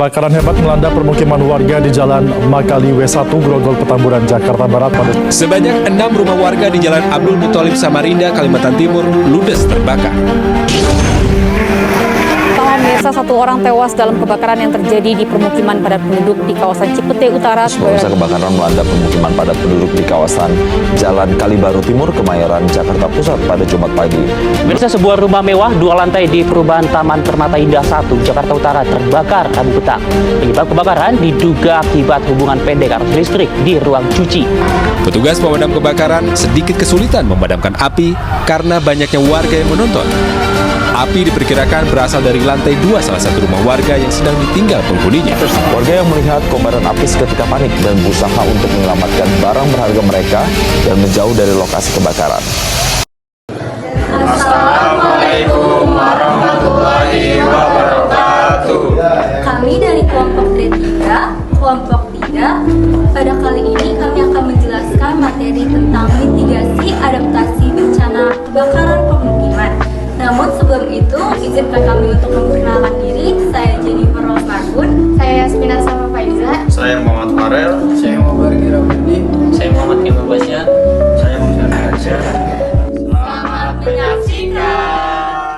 Kebakaran hebat melanda permukiman warga di Jalan Makali W1, Grogol, Petamburan, Jakarta Barat pada Sebanyak 6 rumah warga di Jalan Abdul Muthalib, Samarinda, Kalimantan Timur ludes terbakar. Pemirsa, 1 orang tewas dalam kebakaran yang terjadi di permukiman padat penduduk di kawasan Cipete Utara. Pemirsa, kebakaran melanda permukiman padat penduduk di kawasan Jalan Kalibaru Timur, Kemayoran, Jakarta Pusat pada Jumat pagi. Pemirsa, sebuah rumah mewah 2 lantai di perumahan Taman Permata Indah 1, Jakarta Utara terbakar Rabu petang. Penyebab kebakaran diduga akibat hubungan pendek arus listrik di ruang cuci. Petugas pemadam kebakaran sedikit kesulitan memadamkan api karena banyaknya warga yang menonton. Api diperkirakan berasal dari lantai 2 salah satu rumah warga yang sedang ditinggal penghuninya. Warga yang melihat kobaran api seketika panik dan berusaha untuk menyelamatkan barang berharga mereka dan menjauh dari lokasi kebakaran. Assalamualaikum warahmatullahi wabarakatuh. Kami dari kelompok D3, kelompok 3. Pada kali ini kami akan menjelaskan materi tentang mitigasi adaptasi bencana kebakaran pemukiman. Namun sebelum itu, izinkan kami untuk memperkenalkan diri. Saya Jennifer Rosmarbun. Saya Yasmina Sama Faiza. Saya Muhammad Farel. Saya Muhammad Girabudi. Saya Muhammad Kemal Basya. Saya Muhammad Arsyad. Selamat menyaksikan.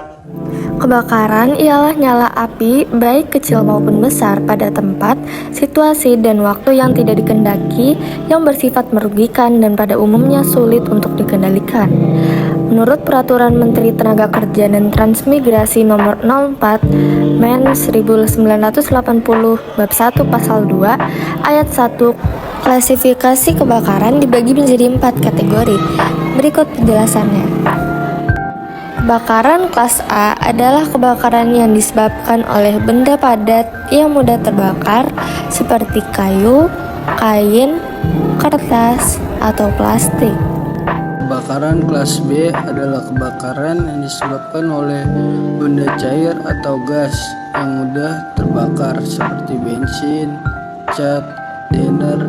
Kebakaran ialah nyala api baik kecil maupun besar pada tempat, situasi, dan waktu yang tidak dikendaki yang bersifat merugikan dan pada umumnya sulit untuk dikendalikan. Menurut Peraturan Menteri Tenaga Kerja dan Transmigrasi Nomor 04 Men 1980 Bab 1 Pasal 2 Ayat 1, klasifikasi kebakaran dibagi menjadi 4 kategori. Berikut penjelasannya. Kebakaran kelas A adalah kebakaran yang disebabkan oleh benda padat yang mudah terbakar seperti kayu, kain, kertas, atau plastik. Kebakaran kelas B adalah kebakaran yang disebabkan oleh benda cair atau gas yang mudah terbakar seperti bensin, cat, thinner,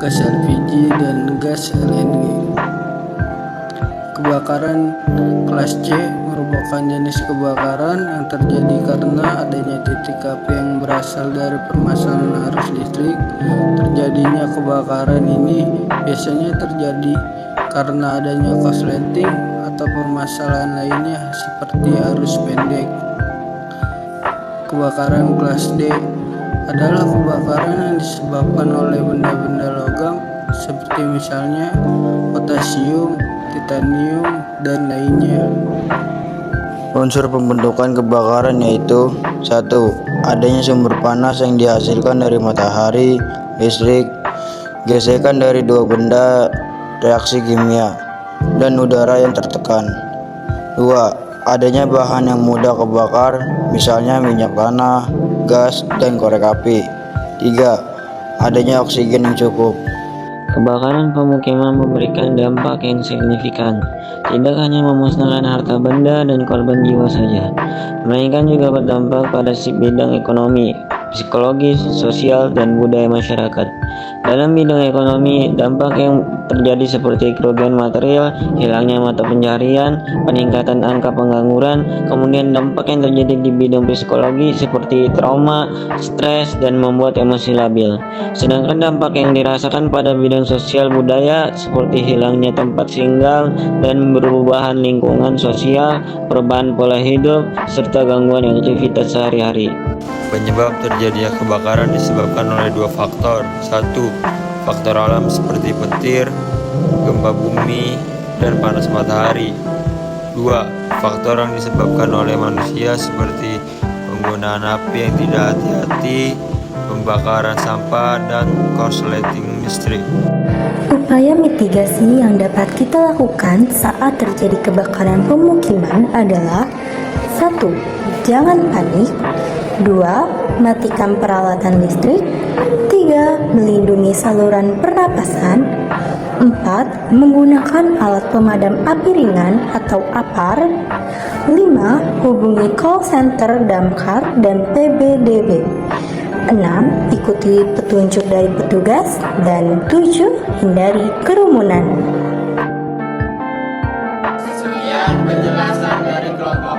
gas LPG, dan gas LNG. Kebakaran kelas C merupakan jenis kebakaran yang terjadi karena adanya titik api yang berasal dari permasalahan arus listrik. Terjadinya kebakaran ini biasanya terjadi karena adanya korsleting atau permasalahan lainnya seperti arus pendek. Kebakaran kelas D adalah kebakaran yang disebabkan oleh benda-benda logam seperti misalnya potasium, titanium, dan lainnya. Unsur pembentukan kebakaran yaitu 1. Adanya sumber panas yang dihasilkan dari matahari, listrik, gesekan dari 2 benda, reaksi kimia, dan udara yang tertekan. 2. Adanya bahan yang mudah kebakar, misalnya minyak tanah, gas, dan korek api. 3. Adanya oksigen yang cukup. Kebakaran pemukiman memberikan dampak yang signifikan, tidak hanya memusnahkan harta benda dan korban jiwa saja, melainkan juga berdampak pada bidang ekonomi, psikologis, sosial, dan budaya masyarakat. Dalam bidang ekonomi, dampak yang terjadi seperti kerugian material, hilangnya mata pencarian, peningkatan angka pengangguran, kemudian dampak yang terjadi di bidang psikologi seperti trauma, stres, dan membuat emosi labil. Sedangkan dampak yang dirasakan pada bidang sosial budaya seperti hilangnya tempat tinggal dan perubahan lingkungan sosial, perubahan pola hidup, serta gangguan aktivitas sehari-hari. Penyebab terjadinya kebakaran disebabkan oleh 2 faktor. 1. Faktor alam seperti petir, gempa bumi, dan panas matahari. 2. Faktor yang disebabkan oleh manusia seperti penggunaan api yang tidak hati-hati, pembakaran sampah, dan korsleting listrik. Upaya mitigasi yang dapat kita lakukan saat terjadi kebakaran pemukiman adalah 1. Jangan panik. 2. Matikan peralatan listrik. 3. Melindungi saluran pernapasan. 4. Menggunakan alat pemadam api ringan atau APAR. 5. Hubungi call center Damkar dan PBDB. 6. Ikuti petunjuk dari petugas. Dan 7. Hindari kerumunan. Sekian penjelasan dari kelompok